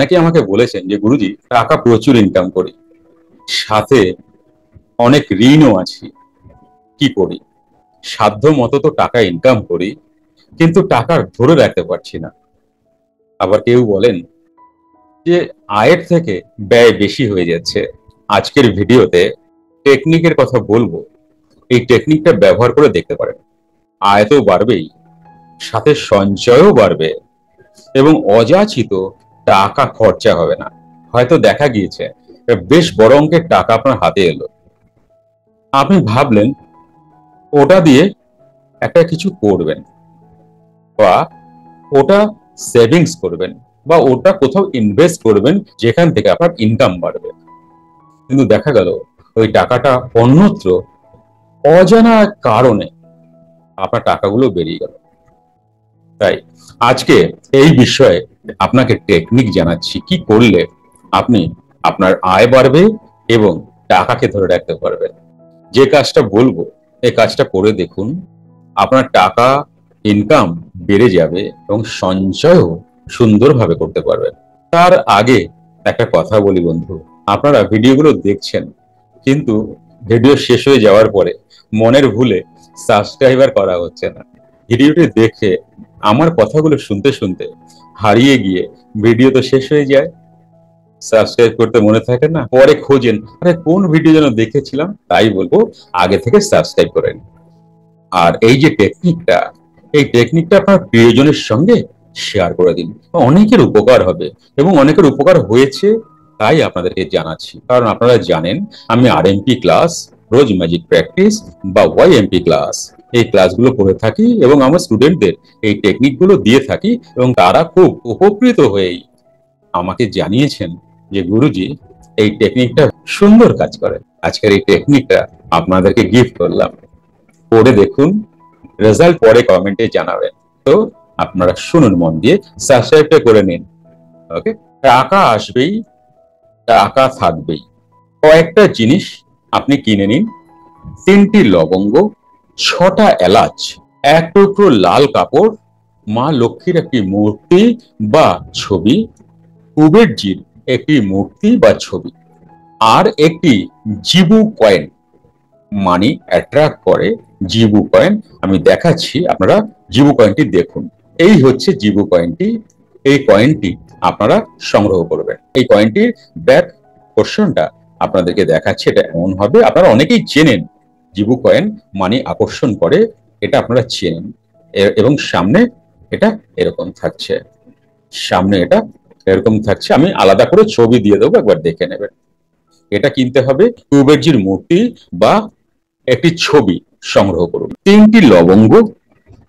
অনেকে আমাকে বলেছেন যে গুরুজি টাকা প্রচুর ইনকাম করি, সাথে অনেক ঋণও আছে, কি করি? সাধ্য মতো তো টাকা ইনকাম করি, কিন্তু টাকা ধরে রাখতে পারছি না। আবার কেউ বলেন যে আয়ের থেকে ব্যয় বেশি হয়ে যাচ্ছে। আজকের ভিডিওতে টেকনিকের কথা বলবো, এই টেকনিকটা ব্যবহার করে দেখতে পারেন। আয় তো বাড়বেই, সাথে সঞ্চয়ও বাড়বে এবং অযাচিত টাকা খরচা হবে না। হয়তো দেখা গিয়েছে বেশ বড় অঙ্কের টাকা আপনার হাতে এলো, আপনি ভাবলেন ওটা দিয়ে একটা কিছু করবেন, বা ওটা সেভিংস করবেন, বা ওটা কোথাও ইনভেস্ট করবেন যেখান থেকে আপনার ইনকাম বাড়বে। কিন্তু দেখা গেল ওই টাকাটা অন্যত্র অজানা কারণে আপনার টাকাগুলো বেরিয়ে গেল। তাই আজকে এই বিষয়ে আপনাকে টেকনিক জানাচ্ছি, কি করলে আপনি আপনার আয় বাড়বে এবং টাকাকে ধরে রাখতে পারবেন। যে কাজটা বলবো এই কাজটা করে দেখুন, আপনার টাকা ইনকাম বেড়ে যাবে এবং সঞ্চয়ও সুন্দরভাবে করতে পারবেন। তার আগে একটা কথা বলি বন্ধু, আপনারা ভিডিওগুলো দেখছেন, কিন্তু ভিডিও শেষ হয়ে যাওয়ার পরে মনের ভুলে সাবস্ক্রাইবার করা হচ্ছে না। ভিডিওটি দেখে আমার কথাগুলো শুনতে শুনতে হারিয়ে গিয়ে ভিডিও তো শেষ হয়ে যায়, সাবস্ক্রাইব করতে মনে থাকে না, পরে খোঁজেন আরে কোন ভিডিও যেন দেখেছিলাম। তাই বলবো আগে থেকে সাবস্ক্রাইব করেন। আর এই যে টেকনিকটা, এই টেকনিকটা আপনার প্রিয়জনের সঙ্গে শেয়ার করে দিন, অনেকের উপকার হবে এবং অনেকের উপকার হয়েছে। তাই আপনাদেরকে জানাচ্ছি, কারণ আপনারা জানেন আমি আরএমপি ক্লাস, রোজ ম্যাজিক প্র্যাকটিস বা ওয়াইএমপি ক্লাস, এই ক্লাসগুলো করে থাকি এবং আমার স্টুডেন্টদের এই টেকনিকগুলো দিয়ে থাকি এবং তারা খুব উপকৃত হয়েই আমাকে জানিয়েছেন যে গুরুজি এই টেকনিকটা সুন্দর কাজ করে। আজকের এই টেকনিকটা আপনাদেরকে গিফট করলাম, করে দেখুন, রেজাল্ট পরে কমেন্টে জানাবেন। তো আপনারা শুনুন মন দিয়ে, সাবস্ক্রাইবটা করে নিন। ওকে, টাকা আসবেই, টাকা থাকবেই। কয়েকটা জিনিস আপনি কিনে নিন: 3টি লবঙ্গ, 6টা এলাচ, এক টুকরো লাল কাপড়, মা লক্ষ্মীর একটি মূর্তি বা ছবি, কুবেরজির একটি মূর্তি বা ছবি, আর একটি জিবু কয়েন, মানি অ্যাট্রাক্ট করে জিবু কয়েন। আমি দেখাচ্ছি, আপনারা জিবু কয়েনটি দেখুন। এই হচ্ছে জিবু কয়েনটি। এই কয়েনটি আপনারা সংগ্রহ করবেন। এই কয়েনটির ব্যাক পোর্শনটা আপনাদেরকে দেখাচ্ছি, এটা এমন হবে, আপনারা অনেকেই চেনেন জিবু কয়েন মানি আকর্ষণ করে, এটা আপনারা চেনেন। এবং সামনে এটা এরকম থাকছে, সামনে এটা এরকম থাকছে। আমি আলাদা করে ছবি দিয়ে দেবো, একবার দেখে নেবেন। এটা কিনতে হবে, কুবেরজির মূর্তি বা একটি ছবি সংগ্রহ করুন। 3টি লবঙ্গ,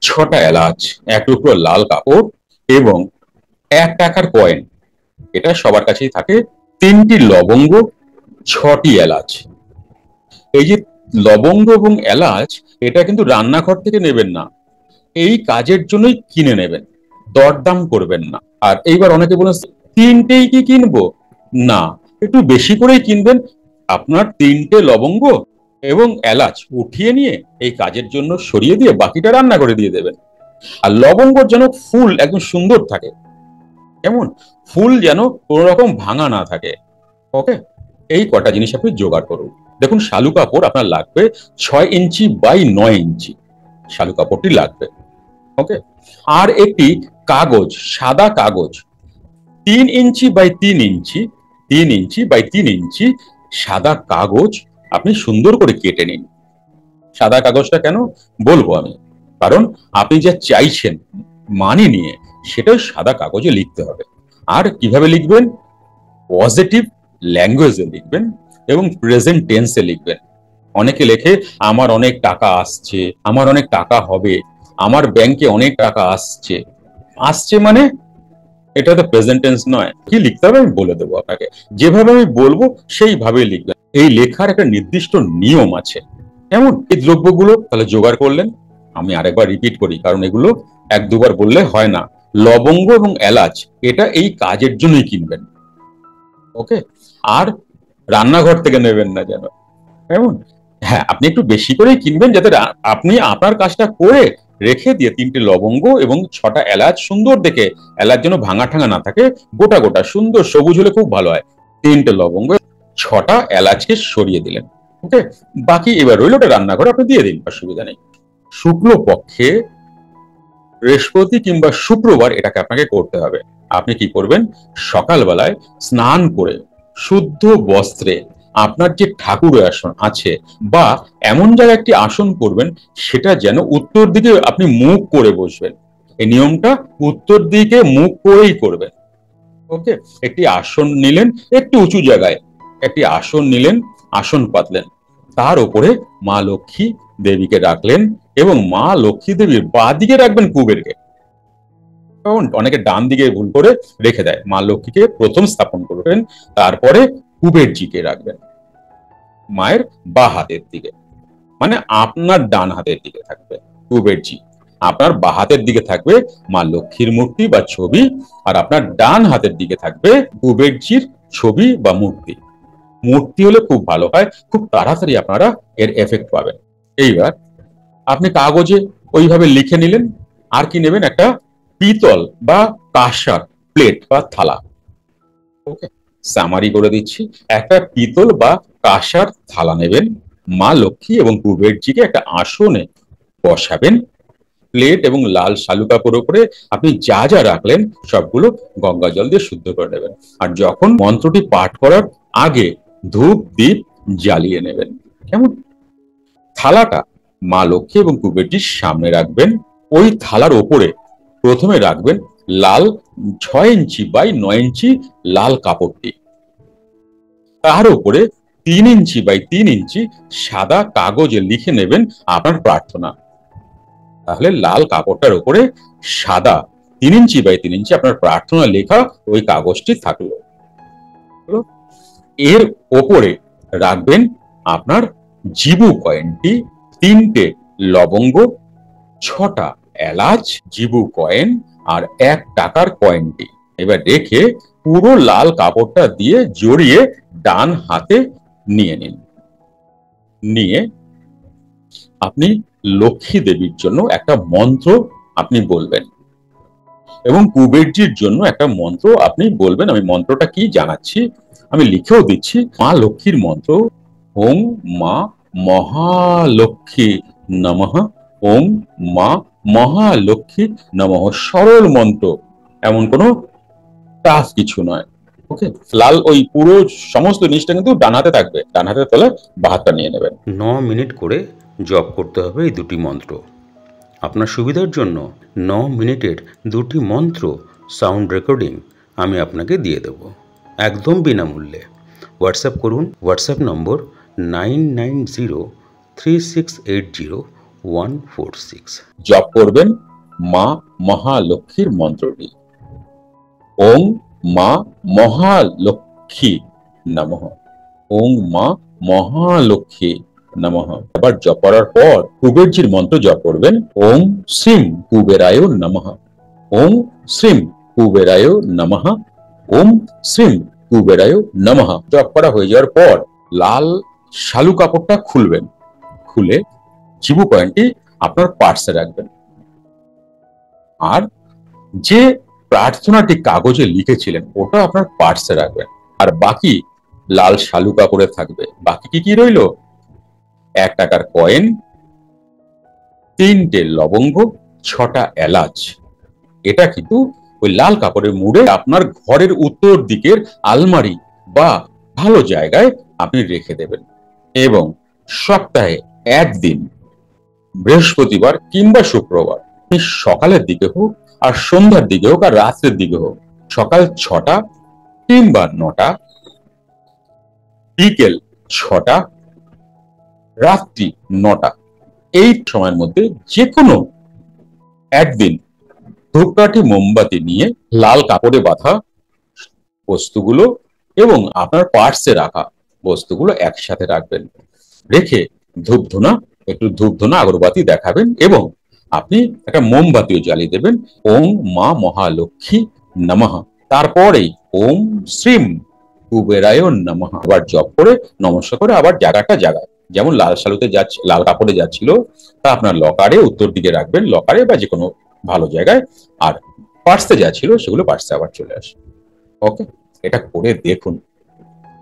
6টা এলাচ, এক টুকরো লাল কাপড় এবং 1 টাকার কয়েন, এটা সবার কাছেই থাকে। 3টি লবঙ্গ, 6টি এলাচ। এই যে লবঙ্গ এবং এলাচ, এটা কিন্তু রান্নাঘর থেকে নেবেন না, এই কাজের জন্যই কিনে নেবেন, দরদাম করবেন না। আর এইবার অনেকে বলেন 3টেই কি কিনবো? না, একটু বেশি করেই কিনবেন। আপনার 3টে লবঙ্গ এবং এলাচ উঠিয়ে নিয়ে এই কাজের জন্য সরিয়ে দিয়ে বাকিটা রান্না করে দিয়ে দেবেন। আর লবঙ্গর যেন ফুল একদম সুন্দর থাকে, কেমন ফুল যেন কোনো রকম ভাঙা না থাকে। ওকে, এই কটা জিনিস আপনি জোগাড় করুন। দেখুন, শালু কাপড় আপনার লাগবে 6 ইঞ্চি বাই 9 ইঞ্চি, শালু কাপড়টি লাগবে। ওকে, আর একটি কাগজ, সাদা কাগজ 3 inch by 3 inch, 3 inch by 3 ইঞ্চি সাদা কাগজ আপনি সুন্দর করে কেটে নিন। সাদা কাগজটা কেন বলবো আমি, কারণ আপনি যা চাইছেন মানি নিয়ে, সেটাই সাদা কাগজে লিখতে হবে। আর কিভাবে লিখবেন? পজিটিভ ল্যাঙ্গুয়েজে লিখবেন এবং প্রেজেন্ট টেন্সে লিখবেন। অনেকে লেখে আমার অনেক টাকা আসছে, আমার অনেক টাকা হবে, আমার ব্যাংকে অনেক টাকা আসছে। আসছে মানে এটা তো প্রেজেন্ট টেন্স নয়। কি লিখতে হবে আমি বলে দেবো আপনাকে, যেভাবে আমি বলবো সেইভাবেই লিখবেন। এই লেখার একটা নির্দিষ্ট নিয়ম আছে। এমন এই দ্রব্যগুলো তাহলে জোগাড় করলেন। আমি আরেকবার রিপিট করি, কারণ এগুলো 1-2বার বললে হয় না। লবঙ্গ এবং এলাচ, এটা এই কাজের জন্যই কিনবেন। ওকে, আর রান্নাঘর থেকে নেবেন না যেন, কেমন? হ্যাঁ, আপনি একটু বেশি করেই কিনবেন, যাতে আপনি আপনার কাজটা করে রেখে দিয়ে 3টে লবঙ্গ এবং 6টা এলাচ, সুন্দর দেখে, এলাচ যেন ভাঙা ঠাঙা না থাকে, গোটা গোটা সুন্দর সবুজ হলে খুব ভালো হয়, 3টে লবঙ্গ, 6টা এলাচকে সরিয়ে দিলেন। ওকে, বাকি এবার রইল ওটা রান্নাঘরে, আপনি দিয়ে দিন, অসুবিধা নেই। শুক্লপক্ষে বৃহস্পতি কিংবা শুক্রবার এটাকে আপনাকে করতে হবে। আপনি কি করবেন, সকালবেলায় স্নান করে শুদ্ধ বস্ত্রে আপনার যে ঠাকুর আসন আছে বা এমন জায়গায় একটি আসন করবেন, সেটা যেন উত্তর দিকে আপনি মুখ করে বসবেন। এই নিয়মটা উত্তর দিকে মুখ করেই করবেন। ওকে, একটি আসন নিলেন, একটু উঁচু জায়গায় একটি আসন নিলেন, আসন পাতলেন, তার উপরে মা লক্ষ্মী দেবীকে রাখলেন এবং মা লক্ষ্মী দেবীর বাঁ দিকে রাখবেন কুবেরকে। কারণ অনেকে ডান দিকে ভুল করে রেখে দেয়। মা লক্ষ্মীকে প্রথম স্থাপন করবেন, তারপরে কুবেরজিকে রাখবেন মায়ের বাঁ হাতের দিকে, মানে আপনার ডান হাতের দিকে থাকবে কুবেরজি, আপনার বাঁ হাতের দিকে থাকবে মা লক্ষ্মীর মূর্তি বা ছবি, আর আপনার ডান হাতের দিকে থাকবে কুবেরজির ছবি বা মূর্তি। মূর্তি হলে খুব ভালো হয়, খুব তাড়াতাড়ি আপনারা এর এফেক্ট পাবেন। এইবার আপনি কাগজে ওইভাবে লিখে নিলেন। আর কি নেবেন, একটা পিতল বা কাঁসার প্লেট বা থালা। ওকে, সামারি করে দিচ্ছি, একটা পিতল বা কাঁসার থালা নেবেন, মা লক্ষ্মী এবং কুবেরজিকে একটা আসনে বসাবেন, প্লেট এবং লাল শালুকাপুর উপরে আপনি যা যা রাখলেন সবগুলো গঙ্গা জল দিয়ে শুদ্ধ করে নেবেন। আর যখন মন্ত্রটি পাঠ করার আগে ধূপ দ্বীপ জ্বালিয়ে নেবেন। কেমন? থালাটা মা লক্ষ্মী এবং কুবেরজির সামনে রাখবেন। ওই থালার ওপরে প্রথমে রাখবেন লাল 6 ইঞ্চি বাই 9 ইঞ্চি লাল কাপড়টি, তার উপরে 3 ইঞ্চি বাই 3 ইঞ্চি সাদা কাগজে লিখে নেবেন আপনার প্রার্থনা। তাহলে লাল কাপড়টার উপরে সাদা 3 ইঞ্চি বাই 3 ইঞ্চি আপনার প্রার্থনা লেখা ওই কাগজটি থাকলো। এর ওপরে রাখবেন আপনার জিবু কয়েনটি, 3টে লবঙ্গ, 6টা এলাচ, জিবু কয়েন আর 1 টাকার কয়েনটি। এবার রেখে পুরো লাল কাপড়টা দিয়ে জড়িয়ে ডান হাতে নিয়ে নিন। নিয়ে আপনি লক্ষ্মী দেবীর জন্য একটা মন্ত্র আপনি বলবেন এবং কুবেরজির জন্য একটা মন্ত্র আপনি বলবেন। আমি মন্ত্রটা কি জানাচ্ছি, আমি লিখেও দিচ্ছি। মা লক্ষ্মীর মন্ত্র, ওং মা মহালক্ষ্মী নমঃ, ওং মা মহালক্ষ্মী নমঃ। সরল মন্ত্র, এমন কোনো টাফ কিছু নয়। ওকে, লাল ওই পুরো সমস্ত জিনিসটা কিন্তু ডান হাতে থাকবে, ডান হাতের তলে বাঁ হাতটা নিয়ে নেবেন। 9 মিনিট করে জপ করতে হবে এই দুটি মন্ত্র। আপনার সুবিধার জন্য 9 মিনিটের দুটি মন্ত্র সাউন্ড রেকর্ডিং আমি আপনাকে দিয়ে দেব একদম বিনামূল্যে। হোয়াটসঅ্যাপ করুন, হোয়াটসঅ্যাপ নম্বর 9903680146। জপ করবেন মা মহালক্ষ্মীর মন্ত্রটি, ওং মা মহালক্ষ্মী নমঃ, ওং মা মহালক্ষ্মী নমঃ। আবার জপ করার পর কুবেরজির মন্ত্র জপ করবেন, ওং শ্রীম কুবেরায় নমঃ, ওং শ্রীম কুবেরায় নমঃ, ওং শ্রীম কুবেরায় নমঃ। জপ করা হয়ে যাওয়ার পর লাল শালু কাপড়টা খুলবেন, খুলে জিবু কয়েনটি আপনার পার্সে রাখবেন। আর যে প্রার্থনাটি কাগজে লিখেছিলেন ওটা আপনার পার্সে রাখবেন। আর বাকি লাল শালু কাপড়ে থাকবে। বাকি কি কি রইল, 1 টাকার কয়েন, 3টে লবঙ্গ, 6টা এলাচ। এটা কিন্তু ওই লাল কাপড়ে মুড়ে আপনার ঘরের উত্তর দিকের আলমারি বা ভালো জায়গায় আপনি রেখে দেবেন। এবং সপ্তাহে একদিন, বৃহস্পতিবার কিংবা শুক্রবার, সকালের দিকে হোক আর সন্ধ্যার দিকে হোক আর রাত্রের দিকে হোক, সকাল 6টা কিংবা 9টা, বিকেল 6টা, রাত্রি 9টা, এই সময়ের মধ্যে যে কোনো একদিন ধূপকাঠি মোমবাতি নিয়ে লাল কাপড়ে বাঁধা বস্তুগুলো এবং আপনার পার্সে রাখা বস্তুগুলো একসাথে রাখবেন। রেখে একটু ধূপধুনা আগরবাতি দেখাবেন এবং আপনি একটা মোমবাতিও জ্বালিয়ে দেবেন, ওং মা মহালক্ষ্মী নমঃ। তারপরেই ওম শ্রীম কুবেরায় নমঃ আবার জপ করে নমস্কার করে আবার জায়গাটা জাগায় যেমন লাল শালুতে যাচ্ছে, লাল কাপড়ে যাচ্ছিল, তা আপনার লকারে উত্তর দিকে রাখবেন, লকারে বা যে কোনো ভালো জায়গায়। আর পার্সে যা ছিল সেগুলো পার্সে আবার চলে আসে। ওকে, এটা করে দেখুন,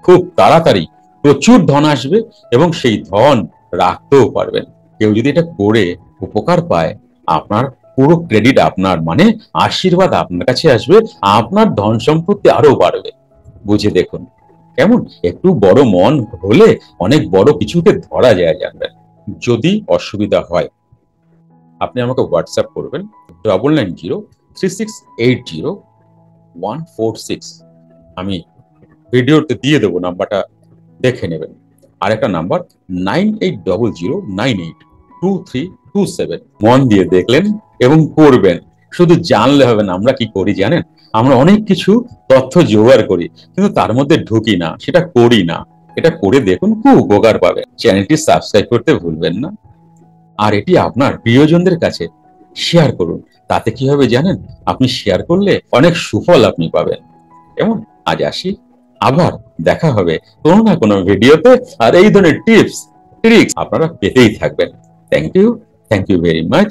খুব তাড়াতাড়ি প্রচুর ধন আসবে এবং সেই ধন রাখতেও পারবেন। কেউ যদি এটা করে উপকার পায়, আপনার পুরো ক্রেডিট আপনার, মানে আশীর্বাদ আপনার কাছে আসবে, আপনার ধন সম্পত্তি আরো বাড়বে। বুঝে দেখুন কেমন। একটু বড় মন হলে অনেক বড় কিছুকে ধরা যায় জানবেন। যদি অসুবিধা হয় আপনি আমাকে হোয়াটসঅ্যাপ করবেন 9906680146। আমি ভিডিওতে দিয়ে দেবো, নাম্বারটা দেখে নেবেন। আর একটা নাম্বার 9800982327। মন দিয়ে দেখলেন এবং করবেন। শুধু জানলে হবে না, আমরা কি করি জানেন? আমরা অনেক কিছু তথ্য জোগাড় করি কিন্তু তার মধ্যে ঢুকি না, সেটা করি না। এটা করে দেখুন, খুব উপকার পাবে। চ্যানেলটি সাবস্ক্রাইব করতে ভুলবেন না। আর এটি আপনার প্রিয়জনদের কাছে শেয়ার করুন। তাতে কি হবে জানেন? আপনি শেয়ার করলে অনেক সুফল আপনি পাবেন। কেমন? আজ আসি, আবার দেখা হবে কোনো না কোনো ভিডিওতে। আর এই ধরনের টিপস ট্রিক্স আপনারা পেতেই থাকবেন। Thank you very much.